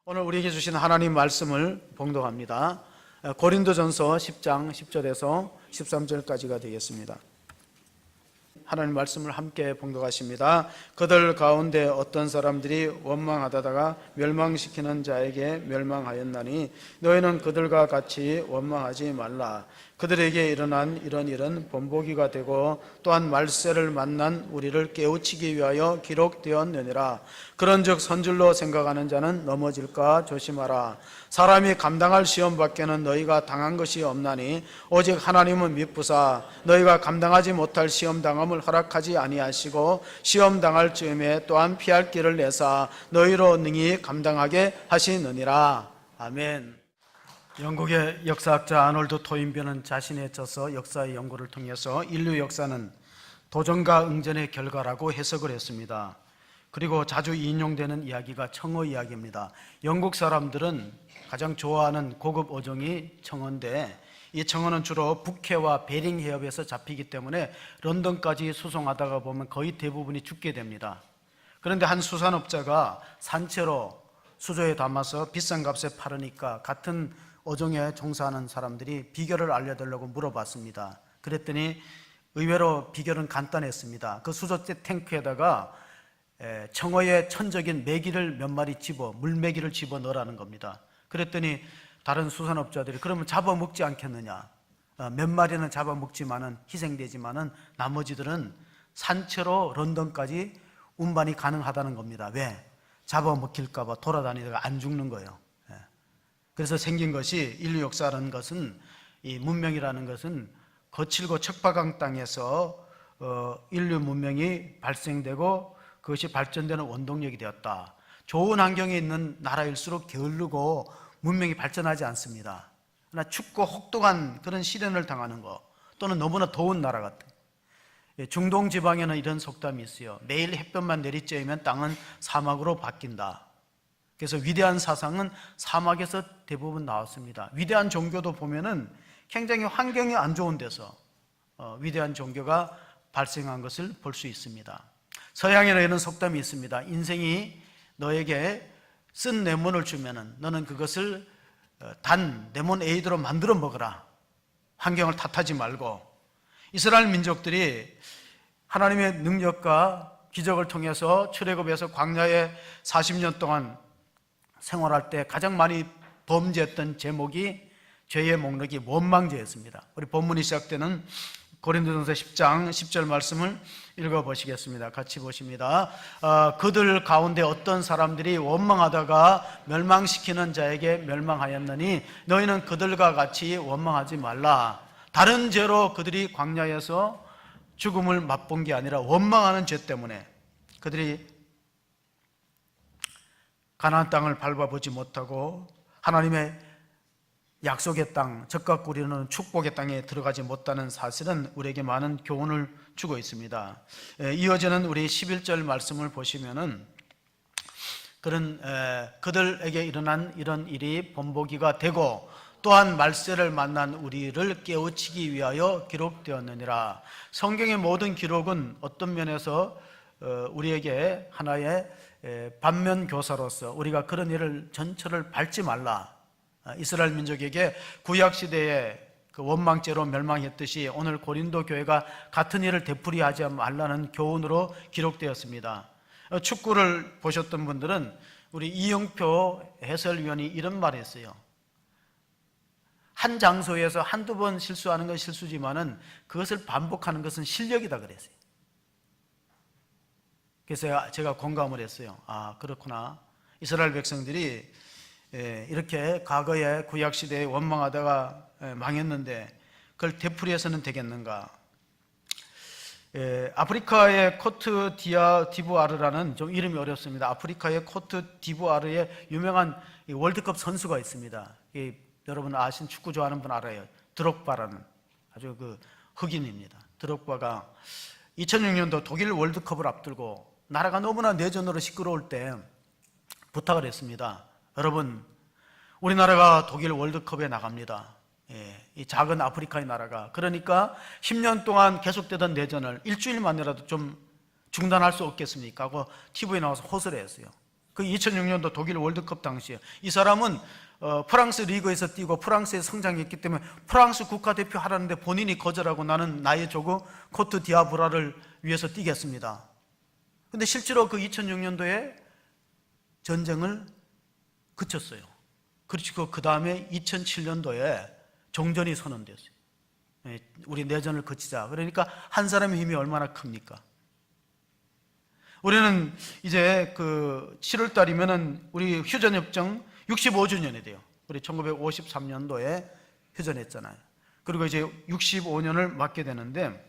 오늘 우리에게 주신 하나님 말씀을 봉독합니다. 고린도전서 10장 10절에서 13절까지가 되겠습니다. 하나님 말씀을 함께 봉독하십니다. 그들 가운데 어떤 사람들이 원망하다가 멸망시키는 자에게 멸망하였나니 너희는 그들과 같이 원망하지 말라. 그들에게 일어난 이런 일은 본보기가 되고 또한 말세를 만난 우리를 깨우치기 위하여 기록되었느니라. 그런즉 선줄로 생각하는 자는 넘어질까 조심하라. 사람이 감당할 시험 밖에는 너희가 당한 것이 없나니 오직 하나님은 미쁘사 너희가 감당하지 못할 시험 당함을 허락하지 아니하시고 시험 당할 즈음에 또한 피할 길을 내사 너희로 능히 감당하게 하시느니라. 아멘. 영국의 역사학자 아놀드 토인비는 자신의 저서 역사의 연구를 통해서 인류 역사는 도전과 응전의 결과라고 해석을 했습니다. 그리고 자주 인용되는 이야기가 청어 이야기입니다. 영국 사람들은 가장 좋아하는 고급 어종이 청어인데 이 청어는 주로 북해와 베링 해협에서 잡히기 때문에 런던까지 수송하다가 보면 거의 대부분이 죽게 됩니다. 그런데 한 수산업자가 산채로 수조에 담아서 비싼 값에 팔으니까 같은 어종에 종사하는 사람들이 비결을 알려달라고 물어봤습니다. 그랬더니 의외로 비결은 간단했습니다. 그 수조 탱크에다가 청어의 천적인 메기를 몇 마리 물메기를 집어 넣으라는 겁니다. 그랬더니 다른 수산업자들이 그러면 잡아먹지 않겠느냐, 몇 마리는 잡아먹지만은 희생되지만은 나머지들은 산채로 런던까지 운반이 가능하다는 겁니다. 왜? 잡아먹힐까봐 돌아다니다가 안 죽는 거예요. 그래서 생긴 것이 인류 역사라는 것은, 이 문명이라는 것은 거칠고 척박한 땅에서 인류 문명이 발생되고 그것이 발전되는 원동력이 되었다. 좋은 환경에 있는 나라일수록 게으르고 문명이 발전하지 않습니다. 그러나 춥고 혹독한 그런 시련을 당하는 것, 또는 너무나 더운 나라 같은, 중동 지방에는 이런 속담이 있어요. 매일 햇볕만 내리쬐면 땅은 사막으로 바뀐다. 그래서 위대한 사상은 사막에서 대부분 나왔습니다. 위대한 종교도 보면은 굉장히 환경이 안 좋은 데서 위대한 종교가 발생한 것을 볼 수 있습니다. 서양에는 이런 속담이 있습니다. 인생이 너에게 쓴 레몬을 주면은 너는 그것을 단 레몬에이드로 만들어 먹어라. 환경을 탓하지 말고. 이스라엘 민족들이 하나님의 능력과 기적을 통해서 출애굽에서 광야에 40년 동안 생활할 때 가장 많이 범죄했던 제목이, 죄의 목록이 원망죄였습니다. 우리 본문이 시작되는 고린도전서 10장 10절 말씀을 읽어보시겠습니다. 같이 보십니다. 그들 가운데 어떤 사람들이 원망하다가 멸망시키는 자에게 멸망하였느니 너희는 그들과 같이 원망하지 말라. 다른 죄로 그들이 광야에서 죽음을 맛본 게 아니라 원망하는 죄 때문에 그들이 가나안 땅을 밟아보지 못하고 하나님의 약속의 땅, 젖과 꿀이 흐르는 축복의 땅에 들어가지 못하는 사실은 우리에게 많은 교훈을 주고 있습니다. 이어지는 우리 11절 말씀을 보시면은 그들에게 일어난 이런 일이 본보기가 되고 또한 말세를 만난 우리를 깨우치기 위하여 기록되었느니라. 성경의 모든 기록은 어떤 면에서 우리에게 하나의 반면교사로서 우리가 그런 일을 전철을 밟지 말라. 이스라엘 민족에게 구약시대에 그 원망죄로 멸망했듯이 오늘 고린도 교회가 같은 일을 되풀이하지 말라는 교훈으로 기록되었습니다. 축구를 보셨던 분들은 우리 이영표 해설위원이 이런 말을 했어요. 한 장소에서 한두 번 실수하는 건 실수지만은 그것을 반복하는 것은 실력이다 그랬어요. 그래서 제가 공감을 했어요. 아, 그렇구나. 이스라엘 백성들이 이렇게 과거에 구약시대에 원망하다가 망했는데 그걸 되풀이해서는 되겠는가. 아프리카의 코트 디부아르라는, 좀 이름이 어렵습니다. 아프리카의 코트 디부아르의 유명한 월드컵 선수가 있습니다. 여러분 축구 좋아하는 분 알아요. 드록바라는 아주 그 흑인입니다. 드록바가 2006년도 독일 월드컵을 앞두고 나라가 너무나 내전으로 시끄러울 때 부탁을 했습니다. 여러분, 우리나라가 독일 월드컵에 나갑니다. 이 작은 아프리카의 나라가. 그러니까 10년 동안 계속되던 내전을 일주일 만이라도 좀 중단할 수 없겠습니까 하고 TV에 나와서 호소를 했어요. 그 2006년도 독일 월드컵 당시에 이 사람은 프랑스 리그에서 뛰고 프랑스에 성장했기 때문에 프랑스 국가대표 하라는데 본인이 거절하고 나는 나의 조국 코트 디아브라를 위해서 뛰겠습니다. 근데 실제로 그 2006년도에 전쟁을 그쳤어요. 그리고 그 다음에 2007년도에 종전이 선언됐어요. 우리 내전을 그치자. 그러니까 한 사람의 힘이 얼마나 큽니까? 우리는 이제 그 7월 달이면은 우리 휴전협정 65주년이 돼요. 우리 1953년도에 휴전했잖아요. 그리고 이제 65년을 맞게 되는데,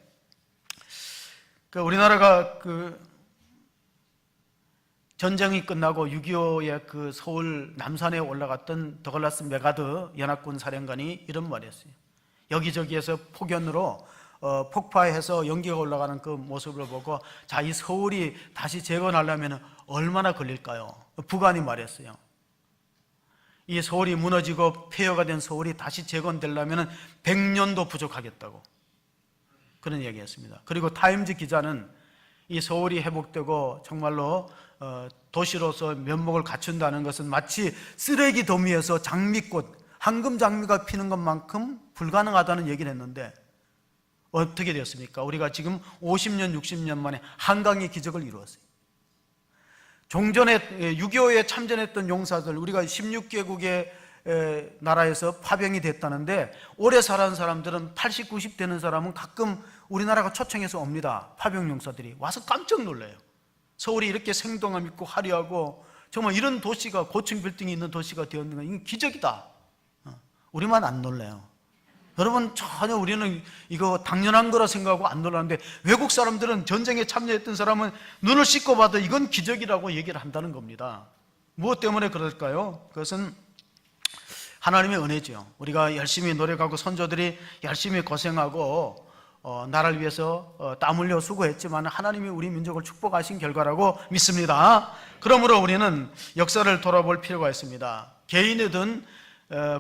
우리나라가 전쟁이 끝나고 6.25에 그 서울 남산에 올라갔던 더글라스 메가드 연합군 사령관이 이런 말을 했어요. 여기저기에서 폭연으로 폭파해서 연기가 올라가는 그 모습을 보고, 자, 이 서울이 다시 재건하려면 얼마나 걸릴까요? 북한이 말했어요. 이 서울이 무너지고 폐허가 된 서울이 다시 재건되려면 100년도 부족하겠다고 그런 얘기했습니다. 그리고 타임즈 기자는 이 서울이 회복되고 정말로 도시로서 면목을 갖춘다는 것은 마치 쓰레기 더미에서 장미꽃, 황금 장미가 피는 것만큼 불가능하다는 얘기를 했는데 어떻게 되었습니까? 우리가 지금 50년, 60년 만에 한강의 기적을 이루었어요. 종전에 6.25에 참전했던 용사들, 우리가 16개국의 나라에서 파병이 됐다는데 오래 살아온 사람들은 80, 90 되는 사람은 가끔 우리나라가 초청해서 옵니다. 파병 용사들이 와서 깜짝 놀라요. 서울이 이렇게 생동감 있고 화려하고 정말 이런 도시가, 고층 빌딩이 있는 도시가 되었는 건 이건 기적이다. 우리만 안 놀라요. 여러분, 전혀 우리는 이거 당연한 거라 생각하고 안 놀라는데 외국 사람들은, 전쟁에 참여했던 사람은 눈을 씻고 봐도 이건 기적이라고 얘기를 한다는 겁니다. 무엇 때문에 그럴까요? 그것은 하나님의 은혜죠. 우리가 열심히 노력하고 선조들이 열심히 고생하고 나라를 위해서 땀 흘려 수고했지만 하나님이 우리 민족을 축복하신 결과라고 믿습니다. 그러므로 우리는 역사를 돌아볼 필요가 있습니다. 개인이든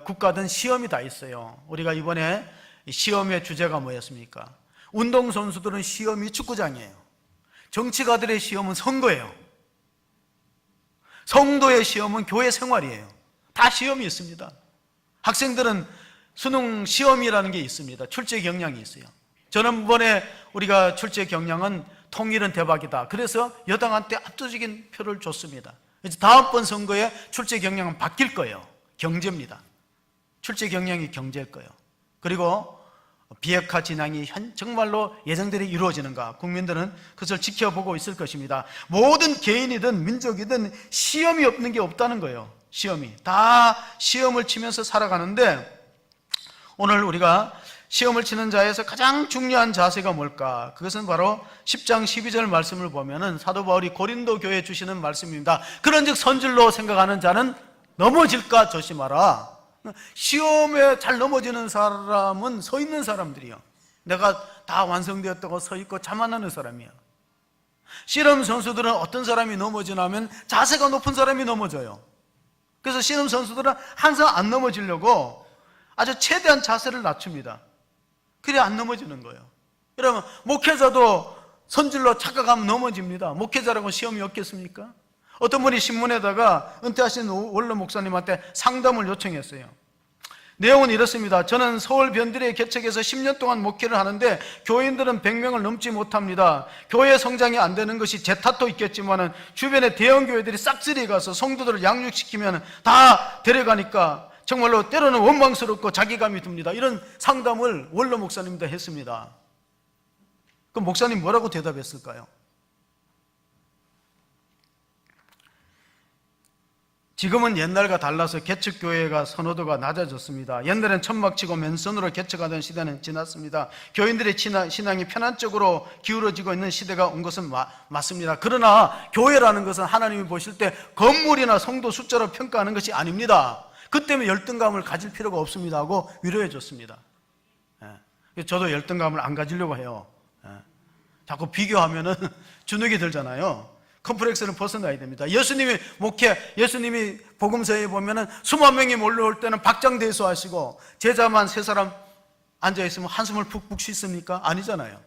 국가든 시험이 다 있어요. 우리가 이번에 시험의 주제가 뭐였습니까? 운동선수들은 시험이 축구장이에요. 정치가들의 시험은 선거예요. 성도의 시험은 교회 생활이에요. 다 시험이 있습니다. 학생들은 수능 시험이라는 게 있습니다. 출제 경량이 있어요. 지난번에 우리가 출제 경량은 통일은 대박이다. 그래서 여당한테 압도적인 표를 줬습니다. 이제 다음번 선거에 출제 경량은 바뀔 거예요. 경제입니다. 출제 경량이 경제일 거예요. 그리고 비핵화 진앙이 정말로 예정대로 이루어지는가, 국민들은 그것을 지켜보고 있을 것입니다. 모든 개인이든 민족이든 시험이 없는 게 없다는 거예요. 시험이 다 시험을 치면서 살아가는데, 오늘 우리가 시험을 치는 자에서 가장 중요한 자세가 뭘까? 그것은 바로 10장 12절 말씀을 보면은 사도 바울이 고린도 교회에 주시는 말씀입니다. 그런즉 선질로 생각하는 자는 넘어질까 조심하라. 시험에 잘 넘어지는 사람은 서 있는 사람들이요. 내가 다 완성되었다고 서 있고 자만하는 사람이야. 씨름 선수들은 어떤 사람이 넘어지냐면 자세가 높은 사람이 넘어져요. 그래서 씨름 선수들은 항상 안 넘어지려고 아주 최대한 자세를 낮춥니다. 그래야 안 넘어지는 거예요. 여러분, 목회자도 선질로 착각하면 넘어집니다. 목회자라고 시험이 없겠습니까? 어떤 분이 신문에다가 은퇴하신 원로 목사님한테 상담을 요청했어요. 내용은 이렇습니다. 저는 서울 변두리 개척에서 10년 동안 목회를 하는데 교인들은 100명을 넘지 못합니다. 교회 성장이 안 되는 것이 제 탓도 있겠지만 주변에 대형 교회들이 싹쓸이 가서 성도들을 양육시키면 다 데려가니까 정말로 때로는 원망스럽고 자괴감이 듭니다. 이런 상담을 원로 목사님도 했습니다. 그럼 목사님 뭐라고 대답했을까요? 지금은 옛날과 달라서 개척교회가 선호도가 낮아졌습니다. 옛날엔 천막치고 맨손으로 개척하던 시대는 지났습니다. 교인들의 신앙이 편안적으로 기울어지고 있는 시대가 온 것은 맞습니다. 그러나 교회라는 것은 하나님이 보실 때 건물이나 성도 숫자로 평가하는 것이 아닙니다. 그 때문에 열등감을 가질 필요가 없습니다 하고 위로해 줬습니다. 저도 열등감을 안 가지려고 해요. 자꾸 비교하면은 주눅이 들잖아요. 컴플렉스는 벗어나야 됩니다. 예수님이 복음서에 보면은 수만 명이 몰려올 때는 박장대소 하시고 제자만 3사람 앉아있으면 한숨을 푹푹 쉬습니까? 아니잖아요.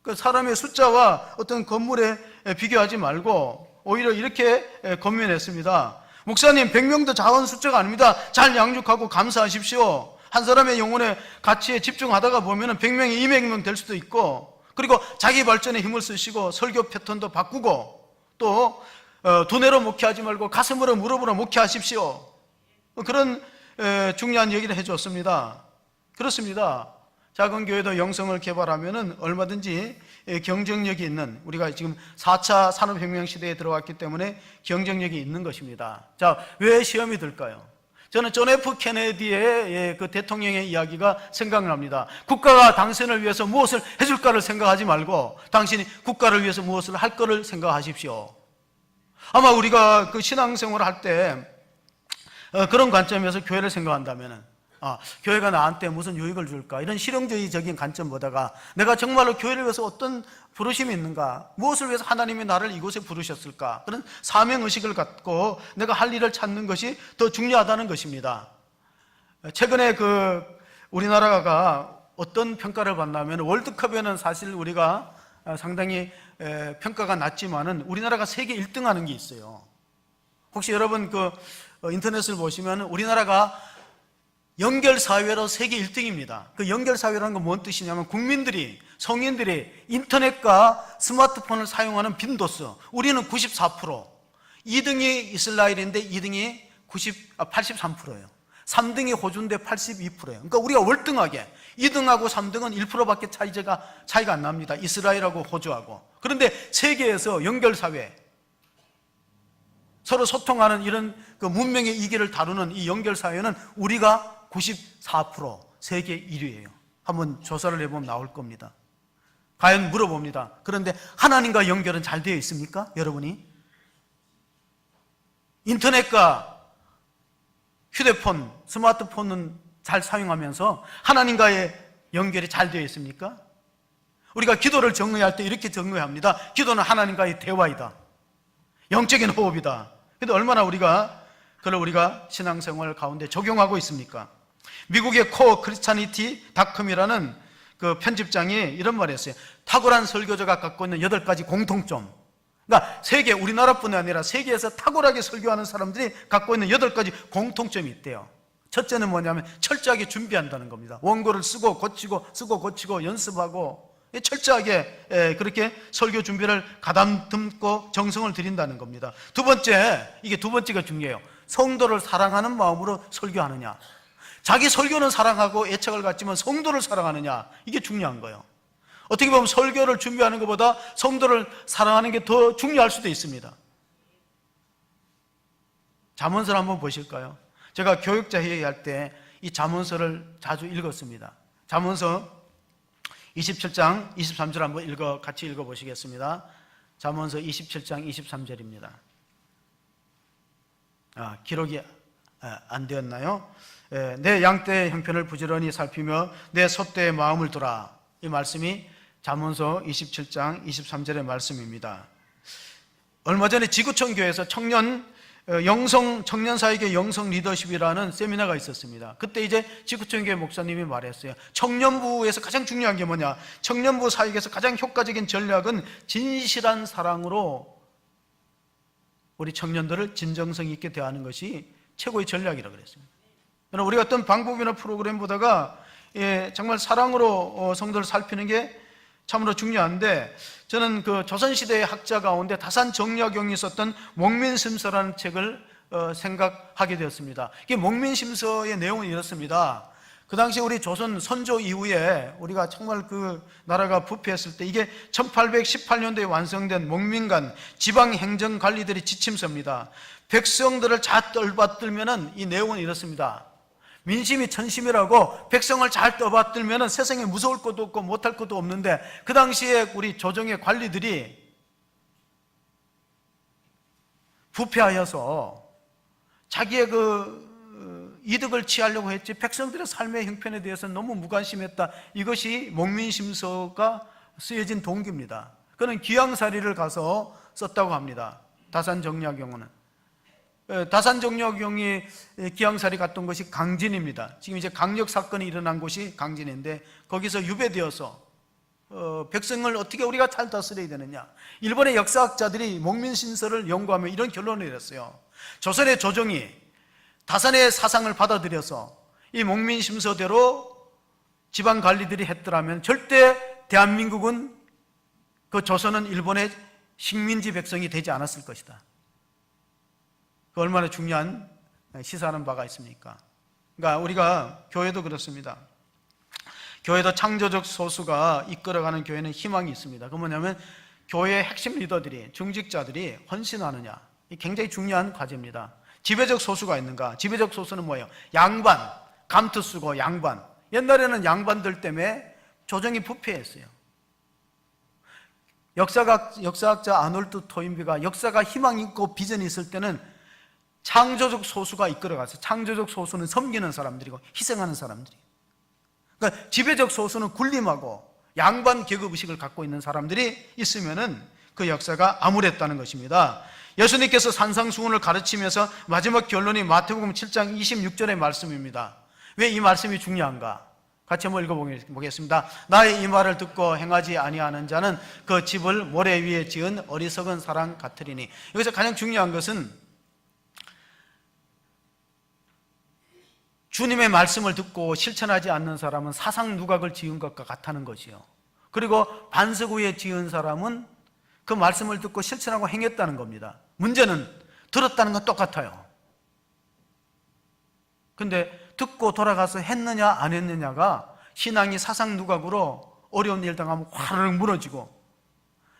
그 사람의 숫자와 어떤 건물에 비교하지 말고 오히려 이렇게 권면했습니다. 목사님, 100명도 작은 숫자가 아닙니다. 잘 양육하고 감사하십시오. 한 사람의 영혼의 가치에 집중하다가 보면은 100명이 200명 될 수도 있고, 그리고 자기 발전에 힘을 쓰시고 설교 패턴도 바꾸고, 또 두뇌로 목회하지 말고 가슴으로 무릎으로 목회하십시오. 그런 중요한 얘기를 해줬습니다. 그렇습니다. 작은 교회도 영성을 개발하면은 얼마든지 경쟁력이 있는, 우리가 지금 4차 산업혁명 시대에 들어왔기 때문에 경쟁력이 있는 것입니다. 자, 왜 시험이 들까요? 저는 존 F 케네디의 그 대통령의 이야기가 생각납니다. 국가가 당신을 위해서 무엇을 해줄까를 생각하지 말고 당신이 국가를 위해서 무엇을 할 거를 생각하십시오. 아마 우리가 그 신앙생활을 할 때 그런 관점에서 교회를 생각한다면은, 교회가 나한테 무슨 유익을 줄까, 이런 실용주의적인 관점보다가 내가 정말로 교회를 위해서 어떤 부르심이 있는가, 무엇을 위해서 하나님이 나를 이곳에 부르셨을까, 그런 사명의식을 갖고 내가 할 일을 찾는 것이 더 중요하다는 것입니다. 최근에 우리나라가 어떤 평가를 받냐면, 월드컵에는 사실 우리가 상당히 평가가 낮지만은 우리나라가 세계 1등 하는 게 있어요. 혹시 여러분 인터넷을 보시면 우리나라가 연결사회로 세계 1등입니다. 그 연결사회라는 건 뭔 뜻이냐면, 성인들이 인터넷과 스마트폰을 사용하는 빈도수, 우리는 94%, 2등이 이스라엘인데 2등이 83%예요. 3등이 호주인데 82%예요. 그러니까 우리가 월등하게 2등하고 3등은 1%밖에 차이가 안 납니다. 이스라엘하고 호주하고. 그런데 세계에서 연결사회, 서로 소통하는 이런 문명의 이기를 다루는 이 연결사회는 우리가 94% 세계 1위예요. 한번 조사를 해보면 나올 겁니다. 과연 물어봅니다. 그런데 하나님과 연결은 잘 되어 있습니까? 여러분이? 인터넷과 휴대폰, 스마트폰은 잘 사용하면서 하나님과의 연결이 잘 되어 있습니까? 우리가 기도를 정의할 때 이렇게 정의합니다. 기도는 하나님과의 대화이다. 영적인 호흡이다. 근데 얼마나 우리가 신앙생활 가운데 적용하고 있습니까? 미국의 코어 크리스찬니티.com이라는 그 편집장이 이런 말을 했어요. 탁월한 설교자가 갖고 있는 8가지 공통점. 그러니까 우리나라뿐만 아니라 세계에서 탁월하게 설교하는 사람들이 갖고 있는 8가지 공통점이 있대요. 첫째는 뭐냐면 철저하게 준비한다는 겁니다. 원고를 쓰고 고치고 연습하고 철저하게 그렇게 설교 준비를 가담듬고 정성을 들인다는 겁니다. 두 번째가 중요해요. 성도를 사랑하는 마음으로 설교하느냐. 자기 설교는 사랑하고 애착을 갖지만 성도를 사랑하느냐, 이게 중요한 거예요. 어떻게 보면 설교를 준비하는 것보다 성도를 사랑하는 게 더 중요할 수도 있습니다. 잠언서를 한번 보실까요? 제가 교육자 회의할 때 이 잠언서를 자주 읽었습니다. 잠언서 27장 23절 한번 같이 읽어보시겠습니다. 잠언서 27장 23절입니다. 기록이 안 되었나요? 내 양떼의 형편을 부지런히 살피며 내 소떼의 마음을 두라. 이 말씀이 잠언서 27장 23절의 말씀입니다. 얼마 전에 지구촌 교회에서 청년 사에게 영성 리더십이라는 세미나가 있었습니다. 그때 이제 지구촌 교회 목사님이 말했어요. 청년부에서 가장 중요한 게 뭐냐? 청년부 사역에서 가장 효과적인 전략은 진실한 사랑으로 우리 청년들을 진정성 있게 대하는 것이 최고의 전략이라고 그랬습니다. 우리가 어떤 방법이나 프로그램보다가 정말 사랑으로 성도를 살피는 게 참으로 중요한데, 저는 조선시대의 학자 가운데 다산정약용이 썼던 목민심서라는 책을 생각하게 되었습니다. 이게 목민심서의 내용은 이렇습니다. 그 당시 우리 조선 선조 이후에 우리가 정말 나라가 부패했을 때 이게 1818년도에 완성된 목민관 지방행정관리들의 지침서입니다. 백성들을 잘 떠받들면은 이 내용은 이렇습니다. 민심이 천심이라고 백성을 잘 떠받들면 세상에 무서울 것도 없고 못할 것도 없는데, 그 당시에 우리 조정의 관리들이 부패하여서 자기의 이득을 취하려고 했지 백성들의 삶의 형편에 대해서 너무 무관심했다. 이것이 목민심서가 쓰여진 동기입니다. 그는 귀양살이를 가서 썼다고 합니다. 다산정약용어는. 다산정약용이 기왕살이 갔던 것이 강진입니다. 지금 이제 강력 사건이 일어난 곳이 강진인데 거기서 유배되어서 백성을 어떻게 우리가 잘 다스려야 되느냐. 일본의 역사학자들이 목민신서를 연구하며 이런 결론을 내렸어요. 조선의 조정이 다산의 사상을 받아들여서 이 목민심서대로 지방 관리들이 했더라면 절대 대한민국은, 그 조선은 일본의 식민지 백성이 되지 않았을 것이다. 그 얼마나 중요한 시사하는 바가 있습니까? 그러니까 우리가 교회도 그렇습니다. 교회도 창조적 소수가 이끌어가는 교회는 희망이 있습니다. 그 뭐냐면 교회의 핵심 리더들이, 중직자들이 헌신하느냐. 이 굉장히 중요한 과제입니다. 지배적 소수가 있는가? 지배적 소수는 뭐예요? 양반, 감투 쓰고 양반. 옛날에는 양반들 때문에 조정이 부패했어요. 역사학자 아놀드 토인비가 역사가 희망이 있고 비전이 있을 때는 창조적 소수가 이끌어가서, 창조적 소수는 섬기는 사람들이고 희생하는 사람들이에요. 그러니까 지배적 소수는 군림하고 양반 계급의식을 갖고 있는 사람들이 있으면은 그 역사가 암울했다는 것입니다. 예수님께서 산상수훈을 가르치면서 마지막 결론이 마태복음 7장 26절의 말씀입니다. 왜 이 말씀이 중요한가? 같이 한번 읽어보겠습니다. 나의 이 말을 듣고 행하지 아니하는 자는 그 집을 모래 위에 지은 어리석은 사람 같으리니. 여기서 가장 중요한 것은 주님의 말씀을 듣고 실천하지 않는 사람은 사상 누각을 지은 것과 같다는 것이요. 그리고 반석 위에 지은 사람은 그 말씀을 듣고 실천하고 행했다는 겁니다. 문제는 들었다는 건 똑같아요. 근데 듣고 돌아가서 했느냐 안 했느냐가 신앙이 사상 누각으로 어려운 일 당하면 화르륵 무너지고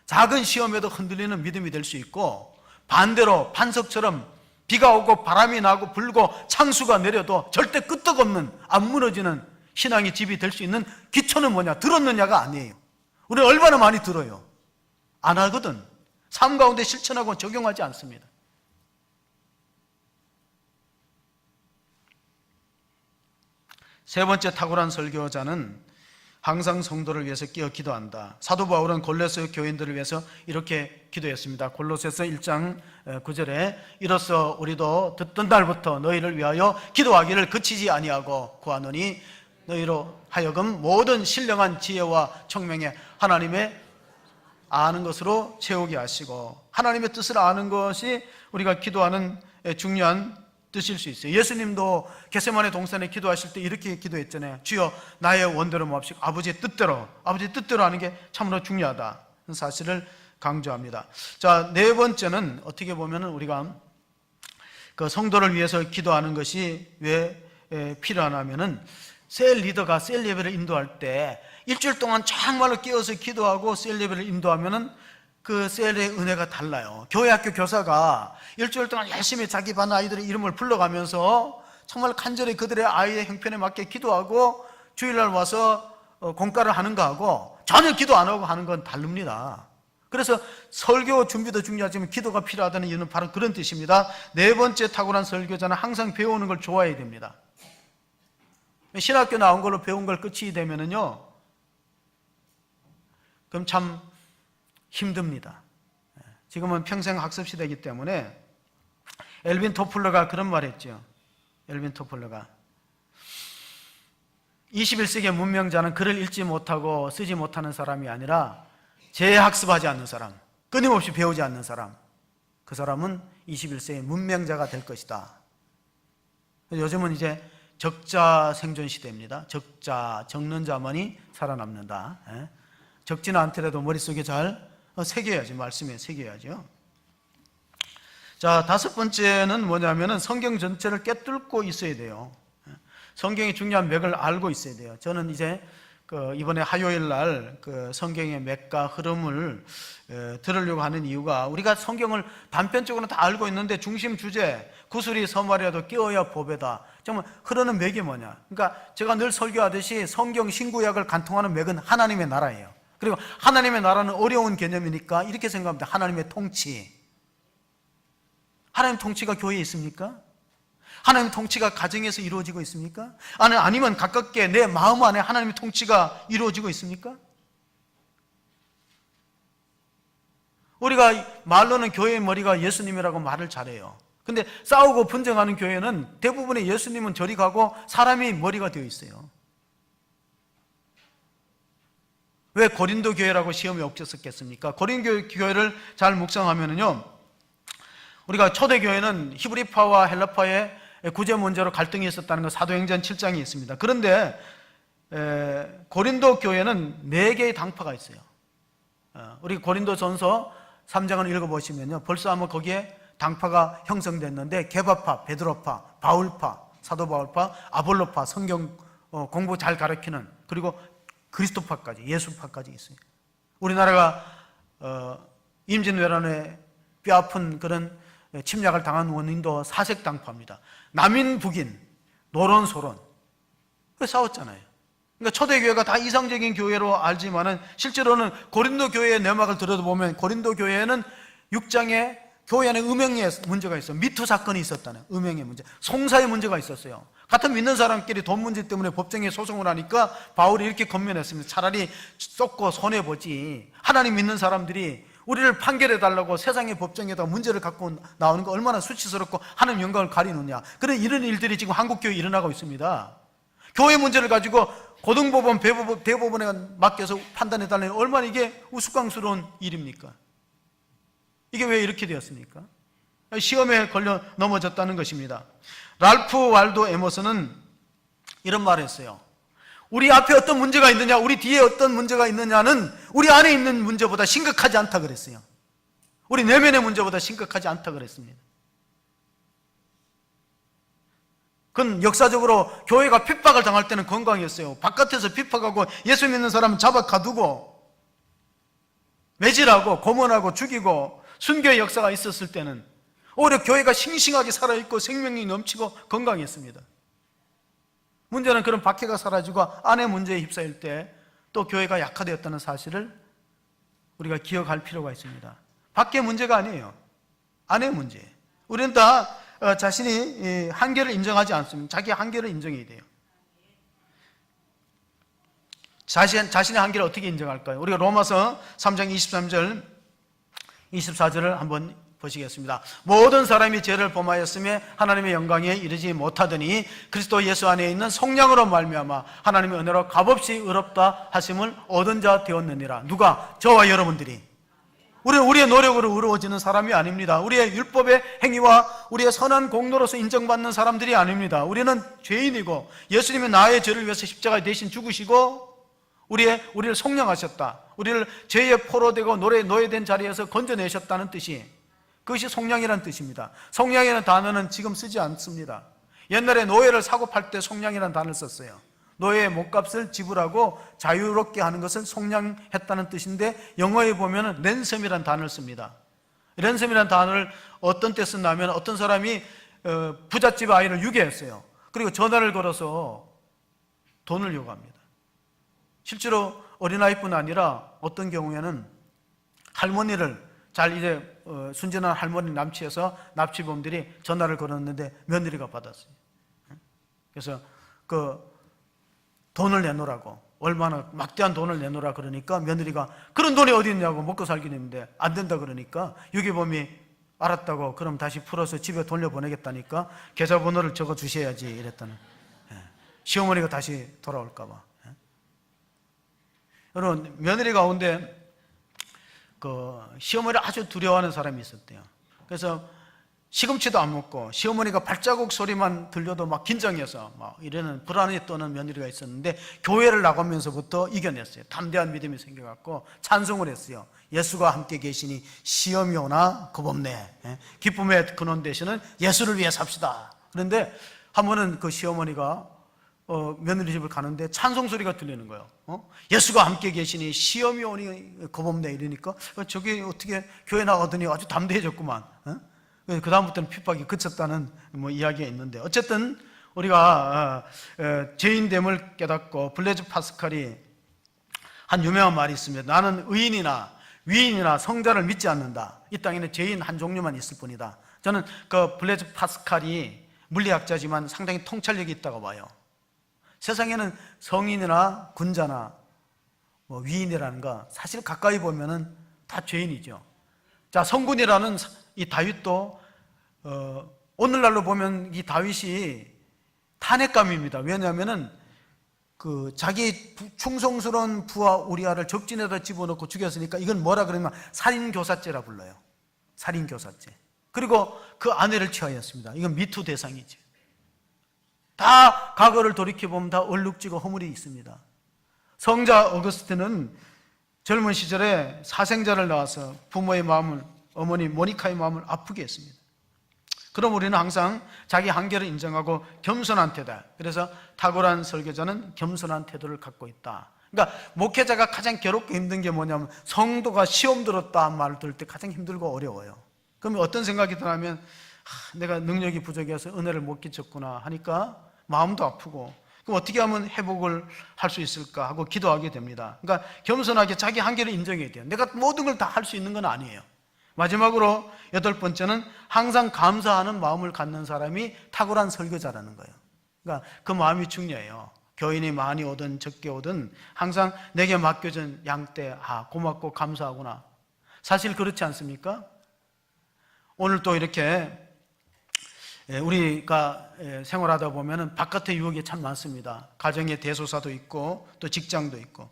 작은 시험에도 흔들리는 믿음이 될 수 있고, 반대로 반석처럼 비가 오고 바람이 나고 불고 창수가 내려도 절대 끄떡없는, 안 무너지는 신앙의 집이 될 수 있는 기초는 뭐냐? 들었느냐가 아니에요. 우리는 얼마나 많이 들어요. 안 하거든. 삶 가운데 실천하고 적용하지 않습니다. 세 번째 탁월한 설교자는 항상 성도를 위해서 끼어 기도한다. 사도 바울은 골로새 교인들을 위해서 이렇게 기도했습니다. 골로새서 1장 9절에 이로써 우리도 듣던 날부터 너희를 위하여 기도하기를 그치지 아니하고 구하노니 너희로 하여금 모든 신령한 지혜와 총명에 하나님의 아는 것으로 채우게 하시고, 하나님의 뜻을 아는 것이 우리가 기도하는 중요한 뜻일 수 있어요. 예수님도 겟세마네 동산에 기도하실 때 이렇게 기도했잖아요. 주여 나의 원대로 마옵시고 아버지의 뜻대로, 아버지의 뜻대로 하는 게 참으로 중요하다 사실을 강조합니다. 자, 네 번째는 어떻게 보면 우리가 그 성도를 위해서 기도하는 것이 왜 필요하냐면은 셀 리더가 셀 예배를 인도할 때 일주일 동안 정말로 깨어서 기도하고 셀 예배를 인도하면은 그 셀의 은혜가 달라요. 교회학교 교사가 일주일 동안 열심히 자기 반 아이들의 이름을 불러가면서 정말 간절히 그들의 아이의 형편에 맞게 기도하고 주일날 와서 공과를 하는 거하고 전혀 기도 안 하고 하는 건 다릅니다. 그래서 설교 준비도 중요하지만 기도가 필요하다는 이유는 바로 그런 뜻입니다. 네 번째 탁월한 설교자는 항상 배우는 걸 좋아해야 됩니다. 신학교 나온 걸로 배운 걸 끝이 되면은요, 그럼 참 힘듭니다. 지금은 평생 학습 시대이기 때문에 엘빈 토플러가 그런 말 했죠. 엘빈 토플러가 21세기의 문명자는 글을 읽지 못하고 쓰지 못하는 사람이 아니라 재학습하지 않는 사람, 끊임없이 배우지 않는 사람, 그 사람은 21세기의 문명자가 될 것이다. 요즘은 이제 적자 생존 시대입니다. 적는 자만이 살아남는다. 적지는 않더라도 머릿속에 잘 새겨야지, 말씀에 새겨야죠. 자, 다섯 번째는 뭐냐면은 성경 전체를 꿰뚫고 있어야 돼요. 성경의 중요한 맥을 알고 있어야 돼요. 저는 이제 이번에 화요일 날 성경의 맥과 흐름을 들으려고 하는 이유가, 우리가 성경을 단편적으로 다 알고 있는데 중심 주제, 구슬이 서말이라도 끼어야 보배다. 정말 흐르는 맥이 뭐냐? 그러니까 제가 늘 설교하듯이 성경 신구약을 관통하는 맥은 하나님의 나라예요. 그리고 하나님의 나라는 어려운 개념이니까 이렇게 생각합니다. 하나님의 통치. 하나님 통치가 교회에 있습니까? 하나님 통치가 가정에서 이루어지고 있습니까? 아니면 가깝게 내 마음 안에 하나님의 통치가 이루어지고 있습니까? 우리가 말로는 교회의 머리가 예수님이라고 말을 잘해요. 근데 싸우고 분쟁하는 교회는 대부분의 예수님은 저리 가고 사람이 머리가 되어 있어요. 왜 고린도 교회라고 시험에 없었겠습니까? 고린도 교회를 잘 묵상하면요, 우리가 초대교회는 히브리파와 헬라파의 구제 문제로 갈등이 있었다는 거 사도행전 7장에 있습니다. 그런데 고린도 교회는 4개의 당파가 있어요. 우리 고린도전서 3장을 읽어보시면요, 벌써 아마 거기에 당파가 형성됐는데 게바파, 베드로파, 바울파, 사도 바울파, 아볼로파, 성경 공부 잘 가르치는, 그리고 그리스도파까지, 예수파까지 있어요. 우리나라가 임진왜란에 뼈아픈 그런 침략을 당한 원인도 사색당파입니다. 남인 북인, 노론소론, 싸웠잖아요. 그러니까 초대교회가 다 이상적인 교회로 알지만은 실제로는 고린도 교회의 내막을 들여다보면 고린도 교회에는 6장에 교회 안에 음행의 문제가 있어요. 미투 사건이 있었다는 음행의 문제, 송사의 문제가 있었어요. 같은 믿는 사람끼리 돈 문제 때문에 법정에 소송을 하니까 바울이 이렇게 권면했습니다. 차라리 쏟고 손해보지, 하나님 믿는 사람들이 우리를 판결해달라고 세상의 법정에다 문제를 갖고 나오는 거 얼마나 수치스럽고 하나님 영광을 가리느냐. 그런 이런 일들이 지금 한국교회에 일어나고 있습니다. 교회 문제를 가지고 고등법원, 대법원에 맡겨서 판단해달라는 얼마나 이게 우스꽝스러운 일입니까? 이게 왜 이렇게 되었습니까? 시험에 걸려 넘어졌다는 것입니다. 랄프 waldo 에머슨은 이런 말을 했어요. 우리 앞에 어떤 문제가 있느냐, 우리 뒤에 어떤 문제가 있느냐는 우리 안에 있는 문제보다 심각하지 않다 그랬어요. 우리 내면의 문제보다 심각하지 않다 그랬습니다. 그건 역사적으로 교회가 핍박을 당할 때는 건강이었어요. 바깥에서 핍박하고 예수 믿는 사람은 잡아 가두고 매질하고 고문하고 죽이고 순교의 역사가 있었을 때는 오히려 교회가 싱싱하게 살아있고 생명력이 넘치고 건강했습니다. 문제는 그런 박해가 사라지고 안의 문제에 휩싸일 때 또 교회가 약화되었다는 사실을 우리가 기억할 필요가 있습니다. 밖의 문제가 아니에요. 안의 문제예요. 우리는 다 자신이 한계를 인정하지 않습니다. 자기 한계를 인정해야 돼요. 자신의 한계를 어떻게 인정할까요? 우리가 로마서 3장 23절 24절을 한번 보시겠습니다. 모든 사람이 죄를 범하였으며 하나님의 영광에 이르지 못하더니 그리스도 예수 안에 있는 성령으로 말미암아 하나님의 은혜로 값없이 의롭다 하심을 얻은 자 되었느니라. 누가? 저와 여러분들이. 우리는 우리의 노력으로 의로워지는 사람이 아닙니다. 우리의 율법의 행위와 우리의 선한 공로로서 인정받는 사람들이 아닙니다. 우리는 죄인이고 예수님이 나의 죄를 위해서 십자가에 대신 죽으시고 우리를 속량하셨다. 우리를 죄의 포로 되고 노예된 자리에서 건져내셨다는 뜻이, 그것이 속량이라는 뜻입니다. 속량이라는 단어는 지금 쓰지 않습니다. 옛날에 노예를 사고 팔 때 속량이라는 단어를 썼어요. 노예의 몸값을 지불하고 자유롭게 하는 것을 속량했다는 뜻인데 영어에 보면 랜섬이라는 단어를 씁니다. 랜섬이라는 단어를 어떤 때 쓴다면 어떤 사람이 부잣집 아이를 유괴했어요. 그리고 전화를 걸어서 돈을 요구합니다. 실제로 어린아이뿐 아니라 어떤 경우에는 할머니를 순진한 할머니 납치해서 납치범들이 전화를 걸었는데 며느리가 받았어요. 그래서 돈을 내놓으라고, 얼마나 막대한 돈을 내놓으라 그러니까 며느리가 그런 돈이 어디 있냐고, 먹고 살긴 했는데 안 된다 그러니까 유괴범이 알았다고, 그럼 다시 풀어서 집에 돌려보내겠다니까 계좌번호를 적어 주셔야지 이랬다는. 시어머니가 다시 돌아올까 봐. 여러분, 며느리 가운데 시어머니를 아주 두려워하는 사람이 있었대요. 그래서 시금치도 안 먹고 시어머니가 발자국 소리만 들려도 막 긴장해서 막 이러는 불안에 떠는 며느리가 있었는데 교회를 나가면서부터 이겨냈어요. 담대한 믿음이 생겨갖고 찬송을 했어요. 예수가 함께 계시니 시험이 오나 겁없네. 기쁨의 근원 되시는 예수를 위해 삽시다. 그런데 한 번은 그 시어머니가 며느리 집을 가는데 찬송 소리가 들리는 거예요. 예수가 함께 계시니 시험이 오니 겁없네 이러니까 저게 어떻게 교회 나가더니 아주 담대해졌구만. 그 다음부터는 핍박이 그쳤다는 이야기가 있는데, 어쨌든 우리가 죄인됨을 깨닫고 블레즈 파스칼이 한 유명한 말이 있습니다. 나는 의인이나 위인이나 성자를 믿지 않는다. 이 땅에는 죄인 한 종류만 있을 뿐이다. 저는 그 블레즈 파스칼이 물리학자지만 상당히 통찰력이 있다고 봐요. 세상에는 성인이나 군자나 위인이라는 거 사실 가까이 보면은 다 죄인이죠. 자, 성군이라는 이 다윗도 오늘날로 보면 이 다윗이 탄핵감입니다. 왜냐하면은 그 자기 충성스러운 부하 우리아를 적진에다 집어넣고 죽였으니까 이건 뭐라 그러면 살인교사죄라 불러요. 살인교사죄. 그리고 그 아내를 취하였습니다. 이건 미투 대상이죠. 다 과거를 돌이켜보면 다 얼룩지고 허물이 있습니다. 성자 어거스틴은 젊은 시절에 사생자를 낳아서 부모의 마음을, 어머니 모니카의 마음을 아프게 했습니다. 그럼 우리는 항상 자기 한계를 인정하고 겸손한 태도, 그래서 탁월한 설교자는 겸손한 태도를 갖고 있다. 그러니까 목회자가 가장 괴롭고 힘든 게 뭐냐면 성도가 시험 들었다 말을 들을 때 가장 힘들고 어려워요. 그러면 어떤 생각이 드냐면 내가 능력이 부족해서 은혜를 못 끼쳤구나 하니까 마음도 아프고, 그럼 어떻게 하면 회복을 할 수 있을까 하고 기도하게 됩니다. 그러니까 겸손하게 자기 한계를 인정해야 돼요. 내가 모든 걸 다 할 수 있는 건 아니에요. 마지막으로 8번째는 항상 감사하는 마음을 갖는 사람이 탁월한 설교자라는 거예요. 그러니까 그 마음이 중요해요. 교인이 많이 오든 적게 오든 항상 내게 맡겨진 양떼, 고맙고 감사하구나. 사실 그렇지 않습니까? 오늘 또 이렇게 우리가 생활하다 보면 바깥의 유혹이 참 많습니다. 가정의 대소사도 있고 또 직장도 있고